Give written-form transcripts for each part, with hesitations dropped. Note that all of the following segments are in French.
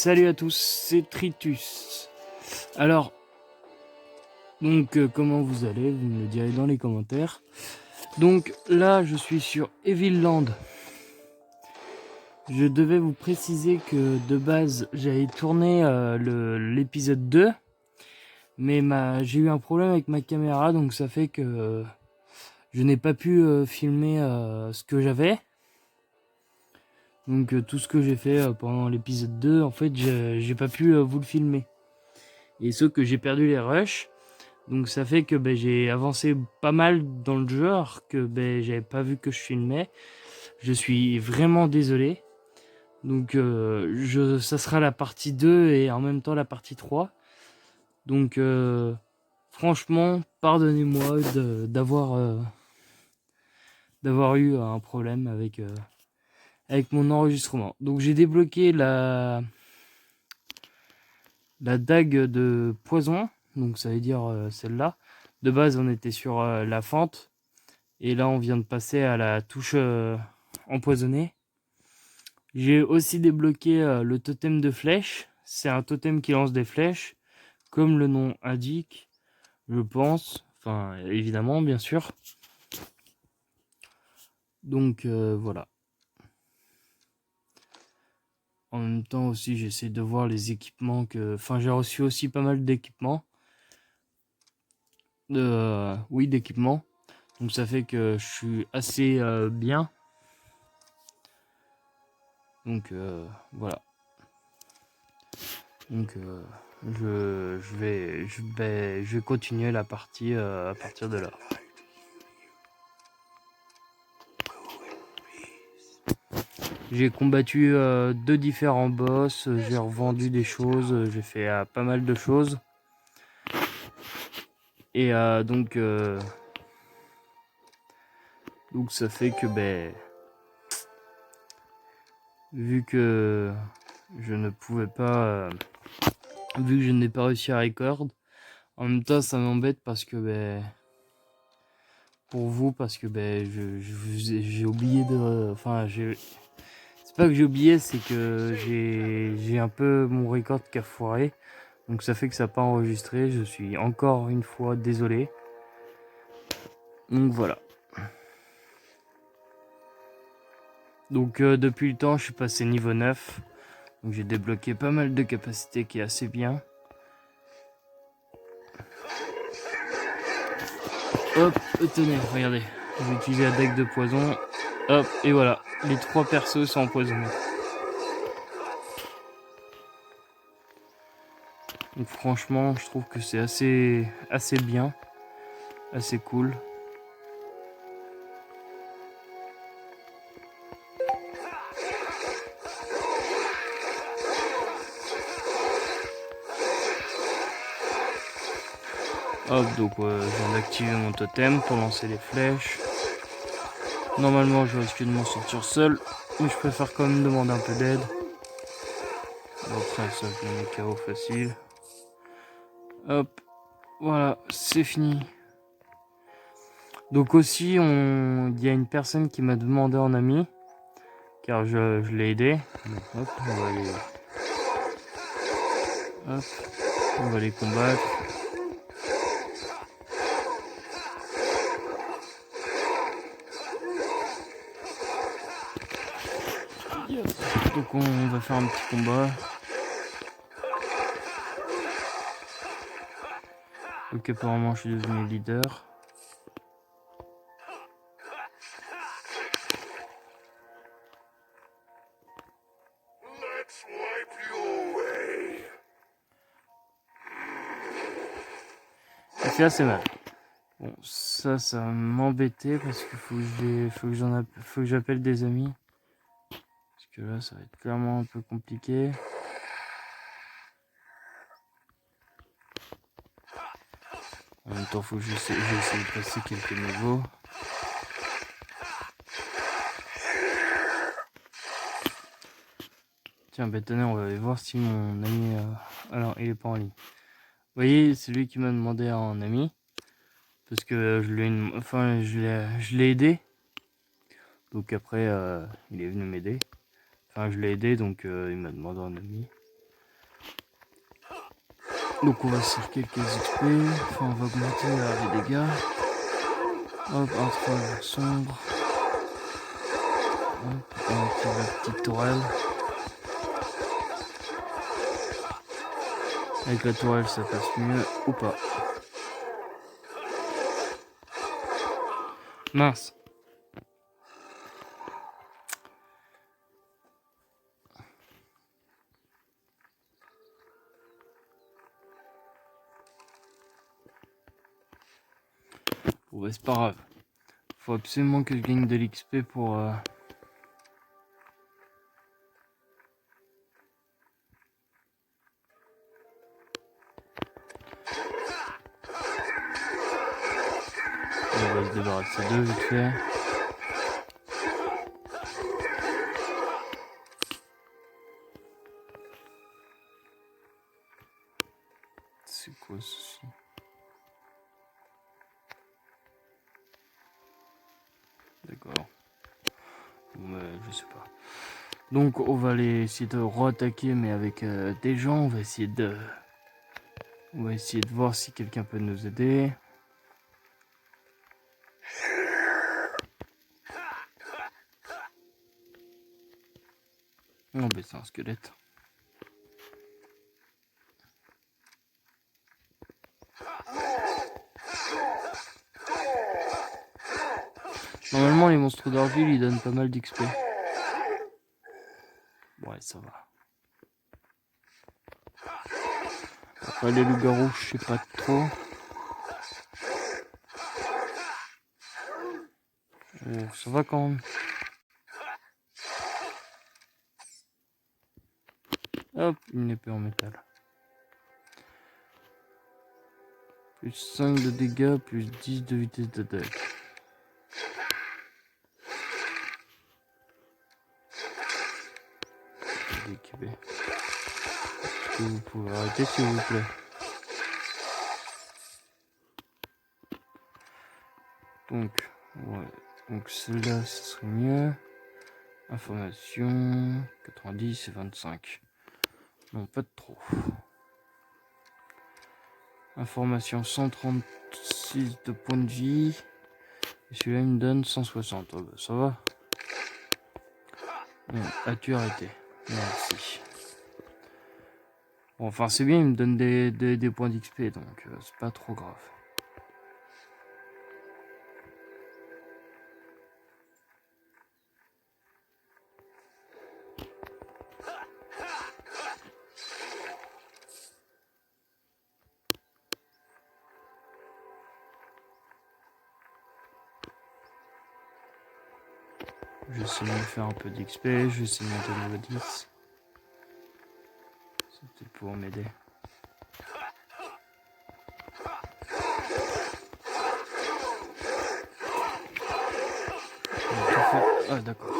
Salut à tous, c'est Tritus. Alors, comment vous allez? Vous me le direz dans les commentaires. Donc là, je suis sur Evil Land. Je devais vous préciser que de base, j'avais tourné l'épisode 2. Mais j'ai eu un problème avec ma caméra, donc ça fait que je n'ai pas pu filmer ce que j'avais. Donc tout ce que j'ai fait pendant l'épisode 2, en fait, j'ai pas pu vous le filmer. Et ce que j'ai perdu les rushs. Donc ça fait que j'ai avancé pas mal dans le jeu alors que j'avais pas vu que je filmais. Je suis vraiment désolé. Donc ça sera la partie 2 et en même temps la partie 3. Donc franchement, pardonnez-moi d'avoir eu un problème avec mon enregistrement. Donc j'ai débloqué la dague de poison. Donc ça veut dire celle-là. De base on était sur la fente. Et là, on vient de passer à la touche empoisonnée. J'ai aussi débloqué le totem de flèches. C'est un totem qui lance des flèches, comme le nom indique, je pense. Enfin, évidemment, bien sûr. Donc, voilà. En même temps aussi, j'essaie de voir les équipements que... Enfin, j'ai reçu aussi pas mal d'équipements. Oui, d'équipements. Donc, ça fait que je suis assez bien. Donc, voilà. Donc je vais continuer la partie à partir de là. J'ai combattu 2 différents boss, j'ai revendu des choses, j'ai fait pas mal de choses. Et donc ça fait que vu que je ne pouvais pas vu que je n'ai pas réussi à record, en même temps ça m'embête parce que pour vous parce que j'ai oublié de c'est pas que j'ai oublié, c'est que j'ai un peu mon record qui a foiré. Donc ça fait que ça n'a pas enregistré. Je suis encore une fois désolé. Donc voilà. Donc depuis le temps, je suis passé niveau 9. Donc j'ai débloqué pas mal de capacités qui est assez bien. Hop, tenez, regardez. Je vais utiliser la dague de poison. Hop, et voilà. Les 3 persos sont empoisonnés. Donc franchement, je trouve que c'est assez bien. Assez cool. Hop, donc je viens d'activer mon totem pour lancer les flèches. Normalement, je risque de m'en sortir seul, mais je préfère quand même demander un peu d'aide. Après, ça, je mets KO facile. Hop, voilà, c'est fini. Donc aussi, il y a une personne qui m'a demandé en ami, car je l'ai aidé. Donc, hop, on va les combattre. Donc on va faire un petit combat. Donc apparemment je suis devenu leader. Ça fait assez mal. Bon, ça m'embêtait parce qu'il faut que j'appelle des amis. Parce que là, ça va être clairement un peu compliqué. En même temps, faut que j'essaie de passer quelques niveaux. Tiens, tenez, on va aller voir si mon ami... Ah non, il est pas en ligne. Vous voyez, c'est lui qui m'a demandé en ami. Parce que je l'ai aidé. Donc après, il est venu m'aider. Enfin, je l'ai aidé, donc il m'a demandé en ami. Donc on va se faire quelques XP. Enfin, on va augmenter les dégâts. Hop, un troll sombre. Hop, on active la petite tourelle. Avec la tourelle, ça passe mieux ou pas. Mince. Bon, bah, c'est pas grave. Faut absolument que je gagne de l'XP pour... On va se débarrasser d'eux vite fait. C'est quoi ceci? D'accord. Bon, je sais pas. Donc on va aller essayer de re-attaquer mais avec des gens. On va essayer de voir si quelqu'un peut nous aider. Non, mais c'est un squelette. Normalement les monstres d'argile ils donnent pas mal d'XP. Ouais, ça va. Après les loups-garous, je sais pas trop. Oh, ça va quand même. Hop, une épée en métal. Plus 5 de dégâts, plus 10 de vitesse d'attaque. Équipé. Est-ce que vous pouvez arrêter s'il vous plaît? Donc, ouais. Donc celle-là, ce serait mieux. Information 90 et 25. Non, pas de trop. Information 136 de points de vie. Et celui-là, il me donne 160. Oh, bah, ça va. Bon, as-tu arrêté? Merci. Bon, enfin, c'est bien, il me donne des points d'XP, donc c'est pas trop grave. Je vais essayer de me faire un peu d'XP, je vais essayer de monter niveau 10. C'est peut-être pour m'aider. Ah d'accord.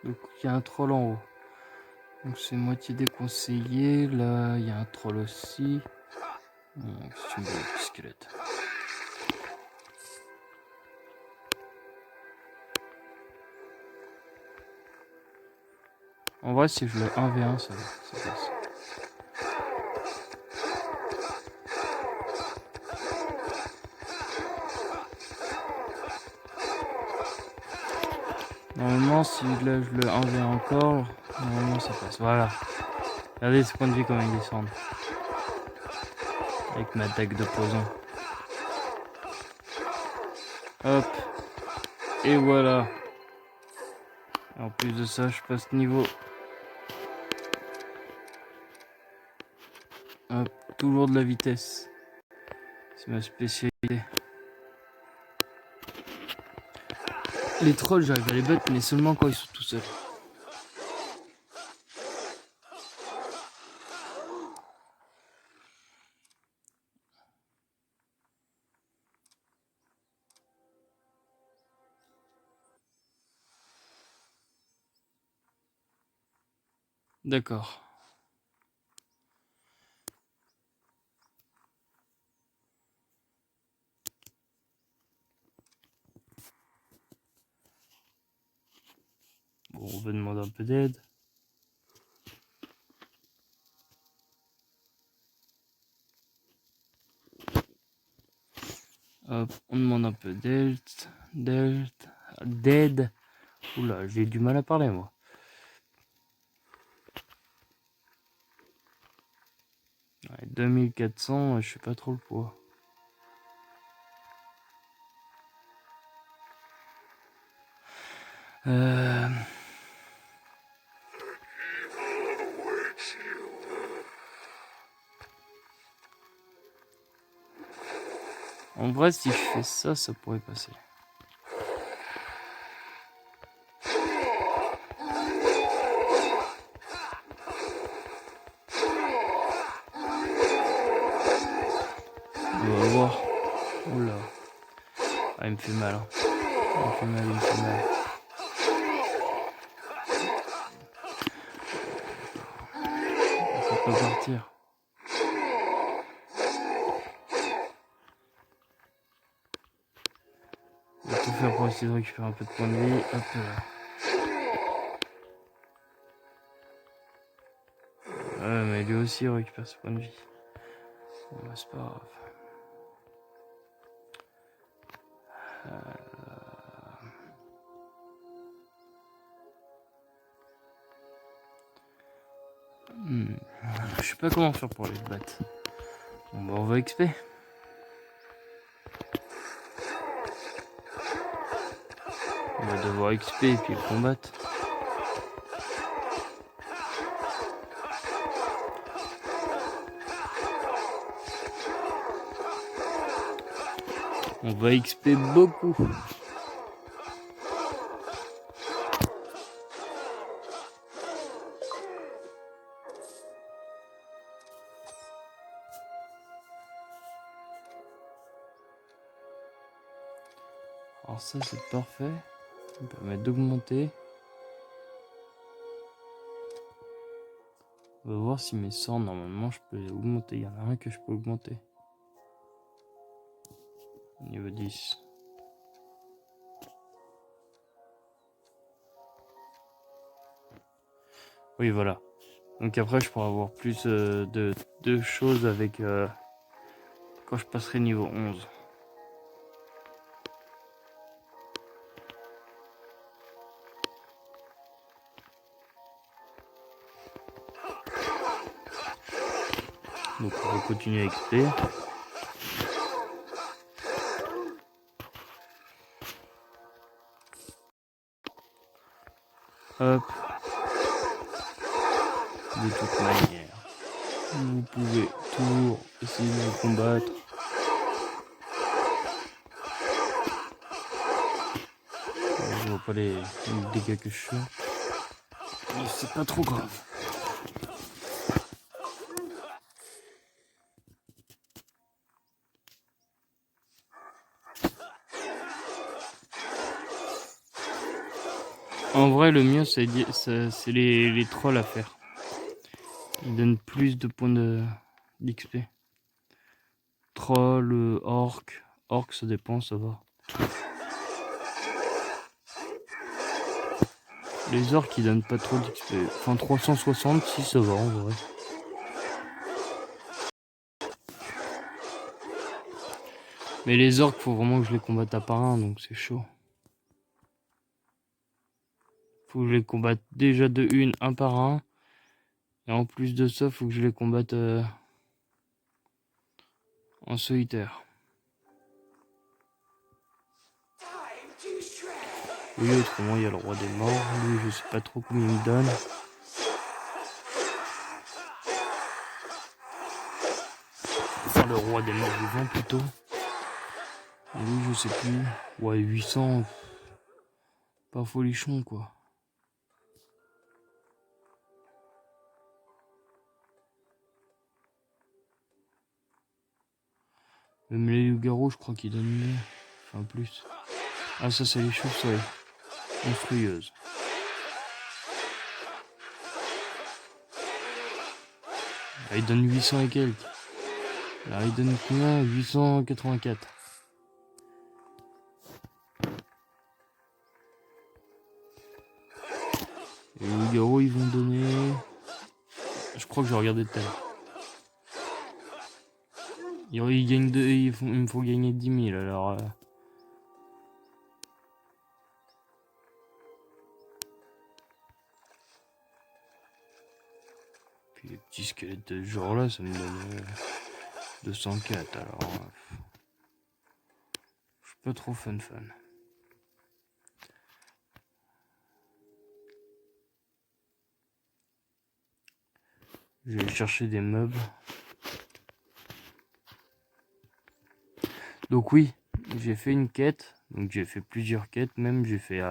Donc il y a un troll en haut. Donc c'est moitié déconseillé. Là il y a un troll aussi. C'est une grosse squelette. En vrai si je le 1v1 ça passe. Normalement si là je le 1v1 encore, normalement ça passe. Voilà. Regardez ce point de vie comment il descend. Avec ma dague de poison. Hop. Et voilà. En plus de ça, je passe niveau. Hop. Toujours de la vitesse. C'est ma spécialité. Les trolls, j'arrive à les battre, mais seulement quand ils sont tout seuls. D'accord. on va demander un peu d'aide. Hop, on demande un peu d'aide. Oula, j'ai du mal à parler moi. Ouais, 2400, je sais pas trop le poids. En vrai, si je fais ça, ça pourrait passer. On va voir. Oula. Ah, il me fait mal. Hein. Il me fait mal, il me fait mal. Ça peut partir. On va tout faire pour essayer de récupérer un peu de points de vie. Hop là. Ouais, mais lui aussi il récupère ses points de vie. Bon, bah, c'est pas grave. Je sais pas comment faire pour les battre. Bon, bah, on va XP. On va devoir XP et puis le combattre. On va XP beaucoup. Alors ça c'est parfait. Ça me permet d'augmenter. On va voir si mes sorts normalement je peux les augmenter. Il y en a un que je peux augmenter. Niveau 10. Oui voilà. Donc après je pourrai avoir plus de choses avec quand je passerai niveau 11. Donc on va continuer à XP. Hop. De toute manière, vous pouvez toujours essayer de me combattre. Je vois pas les dégâts que je fais. Mais c'est pas trop grave. En vrai, le mieux, c'est les trolls à faire. Ils donnent plus de points d'XP. Troll, orc. Orc, ça dépend, ça va. Les orcs, ils donnent pas trop d'XP. Enfin, 360, si ça va, en vrai. Mais les orcs, faut vraiment que je les combatte à part un, donc c'est chaud. Faut que je les combatte déjà de une, un par un. Et en plus de ça, faut que je les combatte en solitaire. Oui, autrement, il y a le roi des morts. Lui, je sais pas trop combien il me donne. Enfin, le roi des morts vivants, plutôt. Lui, je sais plus. Ouais, 800. Pas folichon, quoi. Même les loups-garous, je crois qu'ils donnent mieux. Enfin, plus. Ah, ça, c'est les chauves-souris. Monstrueuses. Là, ils donnent 800 et quelques. Là, ils donnent combien? 884. loups-garous, ils vont donner... Je crois que j'ai regardé tout à l'heure. Ils gagnent il me faut gagner 10 000, alors... Puis les petits squelettes de ce genre-là, ça me donne 204, alors... je suis pas trop fan. Je vais chercher des meubles. Donc oui, j'ai fait une quête. Donc j'ai fait plusieurs quêtes même. J'ai fait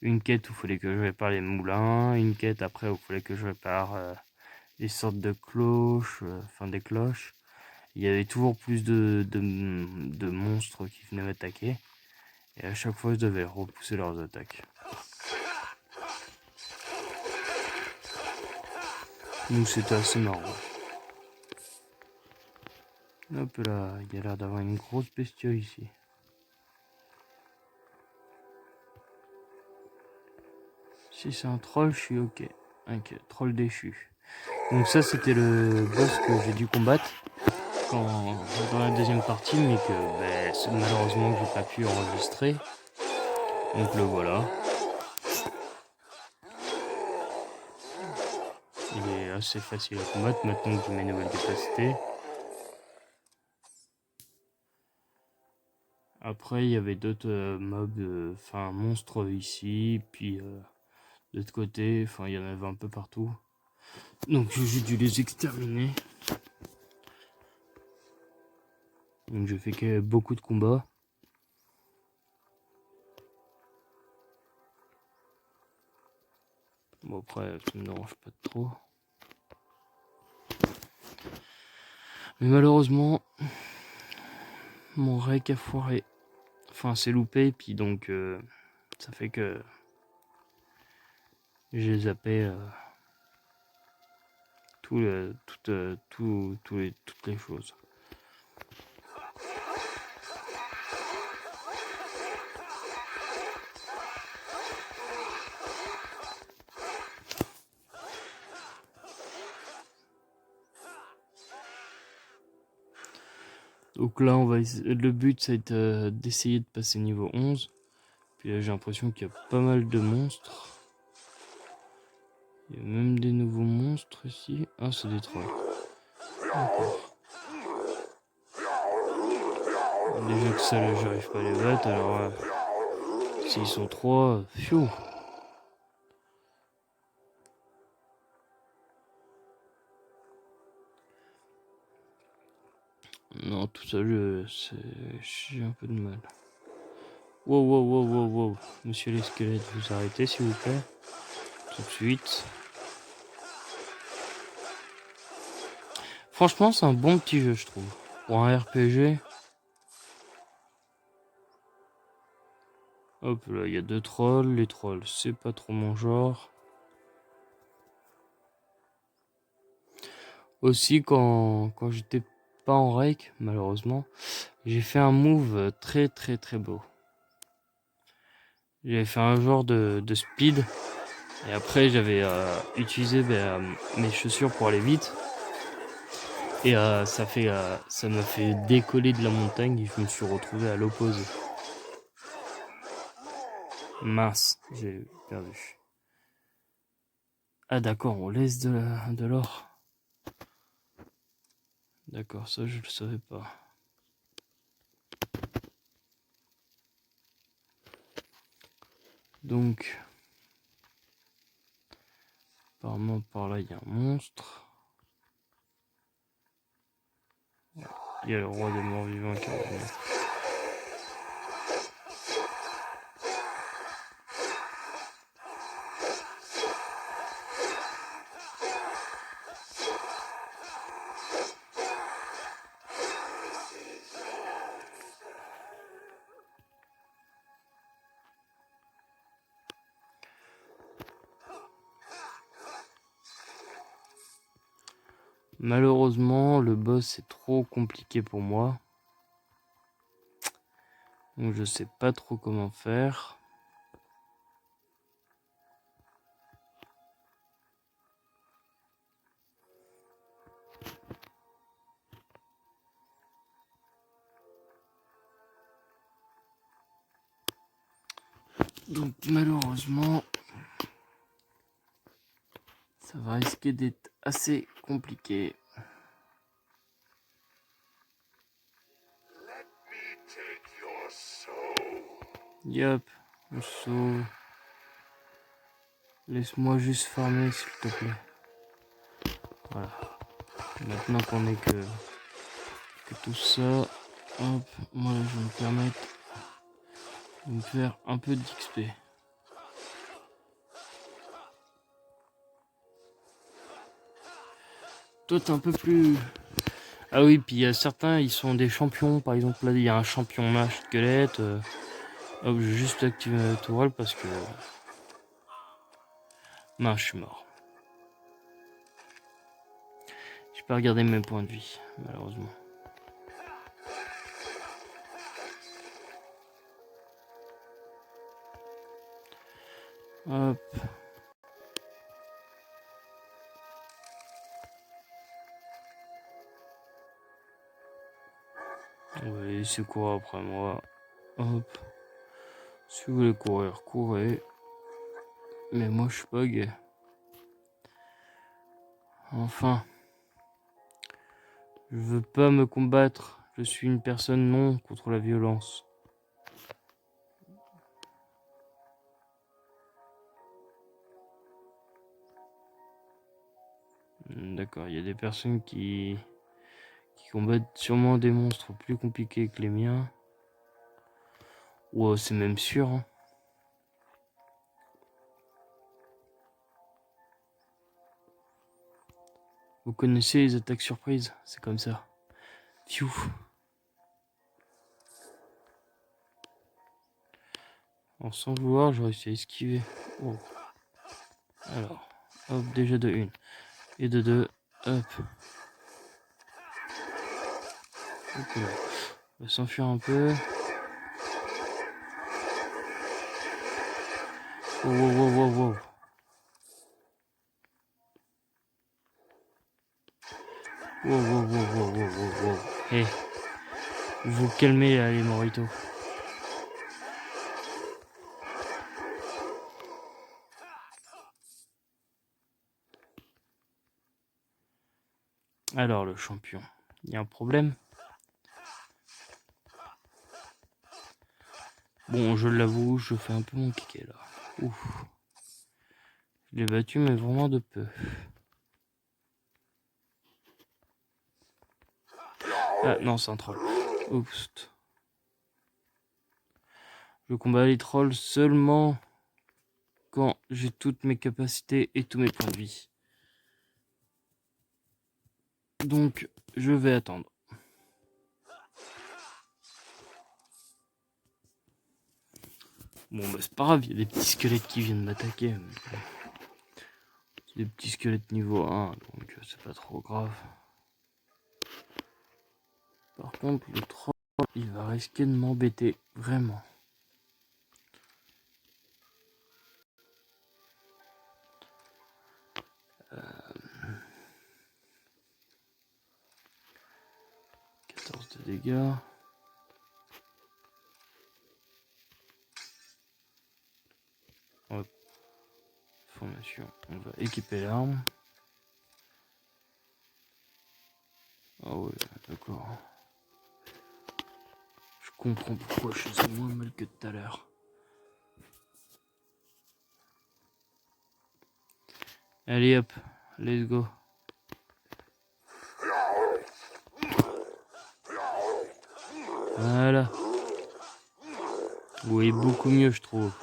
une quête où il fallait que je répare les moulins. Une quête après où il fallait que je répare les sortes de cloches. Enfin des cloches. Il y avait toujours plus de monstres qui venaient m'attaquer. Et à chaque fois je devais repousser leurs attaques. Donc c'était assez marrant. Hop là, il y a l'air d'avoir une grosse bestiole ici. Si c'est un troll, je suis ok. Ok, troll déchu. Donc ça c'était le boss que j'ai dû combattre dans la deuxième partie, mais que malheureusement j'ai pas pu enregistrer. Donc le voilà. Il est assez facile à combattre maintenant que j'ai mes nouvelles capacités. Après il y avait d'autres mobs, enfin monstres ici, puis de l'autre côté, enfin il y en avait un peu partout. Donc j'ai dû les exterminer. Donc j'ai fait beaucoup de combats. Bon après ça me dérange pas trop. Mais malheureusement mon rec a foiré. Enfin c'est loupé, puis donc ça fait que j'ai zappé toutes les choses. Donc là, le but, c'est d'essayer de passer niveau 11. Puis là, j'ai l'impression qu'il y a pas mal de monstres. Il y a même des nouveaux monstres ici. Ah, c'est des trolls. D'accord. Déjà que ça, là, j'arrive pas à les battre. Alors, s'ils sont 3, fiou. Non, tout ça, j'ai un peu de mal. Wow. Monsieur les squelettes, vous arrêtez, s'il vous plaît. Tout de suite. Franchement, c'est un bon petit jeu, je trouve. Pour un RPG. Hop là, il y a 2 trolls. Les trolls, c'est pas trop mon genre. Aussi, quand j'étais pas en rec, malheureusement, j'ai fait un move très beau. J'avais fait un genre de speed. Et après, j'avais utilisé mes chaussures pour aller vite. Et ça m'a fait décoller de la montagne et je me suis retrouvé à l'opposé. Mince, j'ai perdu. Ah d'accord, on laisse de l'or. D'accord, ça je le savais pas. Donc, apparemment par là il y a un monstre. Il y a le roi des morts vivants qui revient. Malheureusement, le boss est trop compliqué pour moi. Donc je sais pas trop comment faire. Donc malheureusement, ça va risquer d'être assez compliqué. Yep, on sauve. Laisse-moi juste farmer s'il te plaît. Voilà. Maintenant qu'on est que tout ça, hop, moi là je vais me permettre de me faire un peu d'XP. Toi t'es un peu plus... Ah oui, puis il y a certains, ils sont des champions. Par exemple là il y a un champion mage squelette. Hop, je vais juste activer ma tourelle parce que... Non, je suis mort. J'ai pas regardé mes points de vie, malheureusement. Hop. Oui, c'est quoi après moi? Hop. Si vous voulez courir, courez. Mais moi, je suis pas gay. Enfin. Je veux pas me combattre. Je suis une personne non contre la violence. D'accord, il y a des personnes qui combattent sûrement des monstres plus compliqués que les miens. Ouais, c'est même sûr. Hein. Vous connaissez les attaques surprises? C'est comme ça. Pfiou. Alors, sans vouloir, j'ai réussi à esquiver. Oh. Alors, hop, déjà de une. Et de deux, hop. Hop là. On va s'enfuir un peu. Wow, wow, wow, wow, wow. Wow, wow, wow, wow, wow, wow, wow. Hey, vous calmez là, les moritos. Alors, le champion. Il y a un problème? Bon, je l'avoue, je fais un peu mon kéké là. Ouf. Je l'ai battu, mais vraiment de peu. Ah non, c'est un troll. Oups. Je combats les trolls seulement quand j'ai toutes mes capacités et tous mes points de vie. Donc, je vais attendre. Bon, bah c'est pas grave, il y a des petits squelettes qui viennent m'attaquer. C'est des petits squelettes niveau 1, donc c'est pas trop grave. Par contre, le troll, il va risquer de m'embêter, vraiment. Euh... 14 de dégâts. Hop. Formation, on va équiper l'arme. Ah ouais, d'accord. Je comprends pourquoi je faisais moins mal que tout à l'heure. Allez hop, let's go. Voilà. Oui, beaucoup mieux je trouve.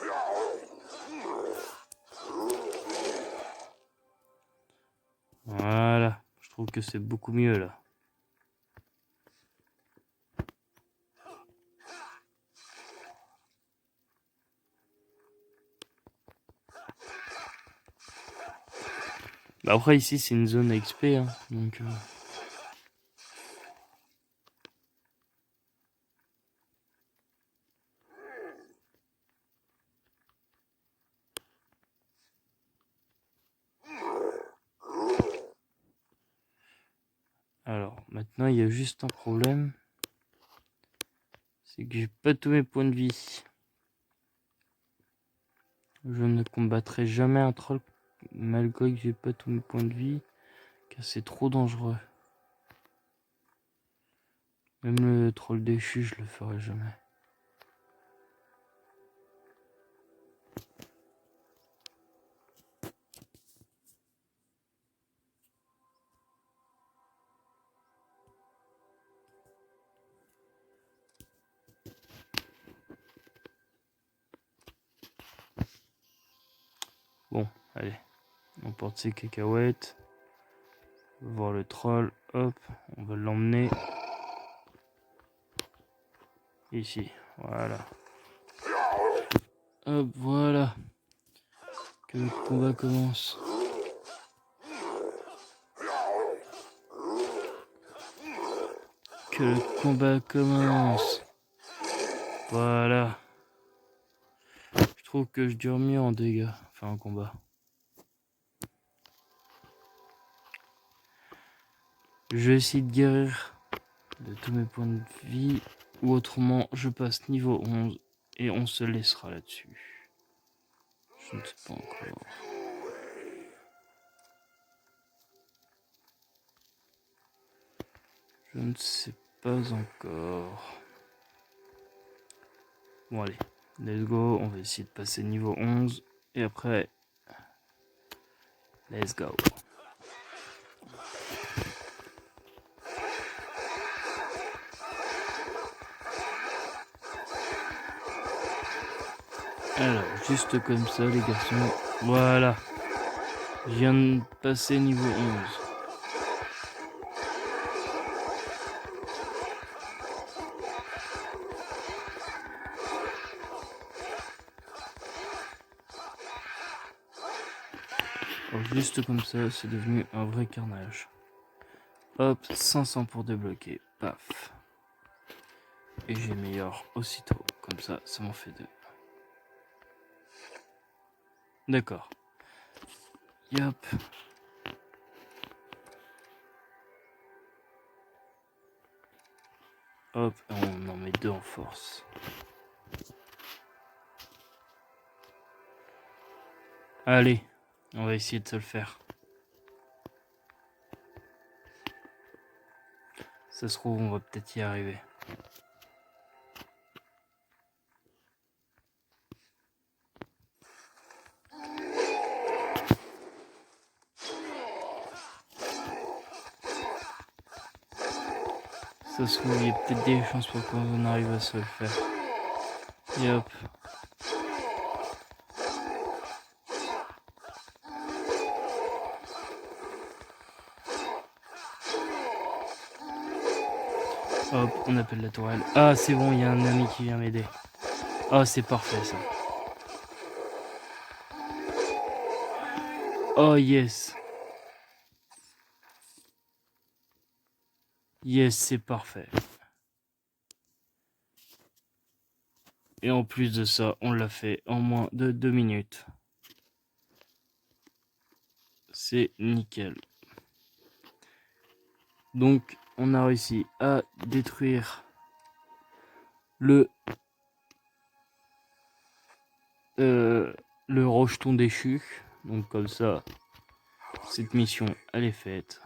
Voilà, je trouve que c'est beaucoup mieux là. Bah après ici c'est une zone à XP, hein, donc... Alors, maintenant il y a juste un problème. C'est que j'ai pas tous mes points de vie. Je ne combattrai jamais un troll malgré que j'ai pas tous mes points de vie, car c'est trop dangereux. Même le troll déchu, je le ferai jamais. Bon, allez, on porte ses cacahuètes. On va voir le troll, hop, on va l'emmener ici, voilà. Hop, voilà. Que le combat commence. Que le combat commence. Voilà. Je trouve que je dure mieux en dégâts, enfin en combat. Je vais essayer de guérir de tous mes points de vie, ou autrement je passe niveau 11 et on se laissera là-dessus. Je ne sais pas encore. Je ne sais pas encore. Bon allez, let's go, on va essayer de passer niveau 11 et après, let's go. Alors, juste comme ça les garçons, voilà. Je viens de passer niveau 11. Alors, juste comme ça, c'est devenu un vrai carnage. Hop, 500 pour débloquer, paf. Et j'ai meilleur aussitôt, comme ça m'en fait 2. D'accord. Yop. Hop, on en met 2 en force. Allez, on va essayer de se le faire. Ça se trouve, on va peut-être y arriver. Ça se trouve, il y a peut-être des chances pour qu'on arrive à se le faire. Et hop. Hop, on appelle la tourelle. Ah, c'est bon, il y a un ami qui vient m'aider. Ah, c'est parfait ça. Oh yes. Yes, c'est parfait. Et en plus de ça, on l'a fait en moins de 2 minutes. C'est nickel. Donc, on a réussi à détruire le rocheton déchu. Donc comme ça, cette mission, elle est faite.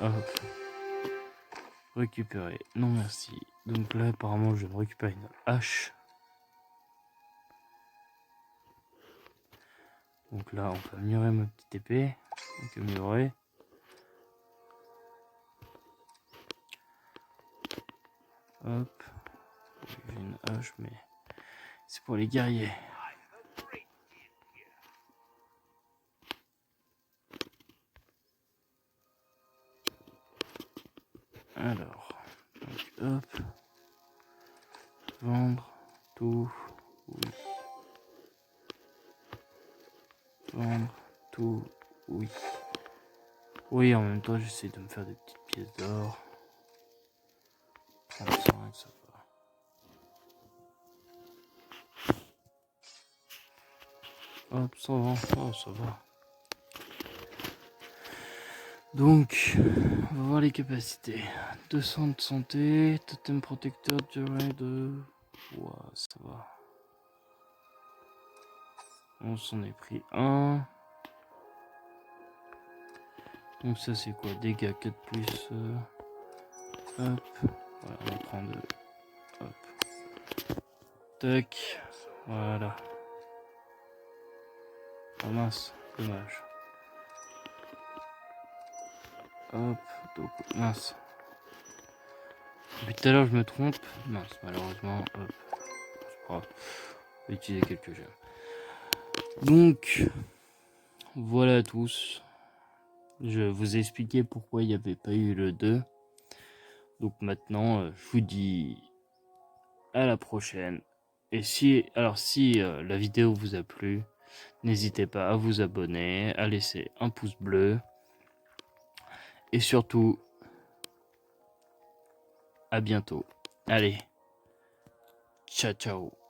Hop. Récupérer. Non merci. Donc là, apparemment, je vais me récupérer une hache. Donc là, on va améliorer ma petite épée. Donc améliorer. Hop. J'ai une hache, mais c'est pour les guerriers. Alors, donc, hop. Vendre tout. Oui. Vendre tout. Oui. Oui, en même temps, j'essaie de me faire des petites pièces d'or. 35, ça va. Hop, 120. Oh, ça va. Donc, on va voir les capacités. 200 de santé, totem protecteur, durée de... Ouah, ça va. On s'en est pris un. Donc ça c'est quoi? Dégâts 4 plus. Hop. Voilà, on prend 2. Hop. Tac. Voilà. Oh mince, dommage. Hop. Donc, mince. Depuis tout à l'heure je me trompe. Mince, malheureusement. Hop. C'est pas grave. On va utiliser quelques gemmes. Donc, voilà à tous. Je vous ai expliqué pourquoi il n'y avait pas eu le 2. Donc maintenant, je vous dis à la prochaine. Et si la vidéo vous a plu, n'hésitez pas à vous abonner, à laisser un pouce bleu. Et surtout, à bientôt. Allez, ciao ciao.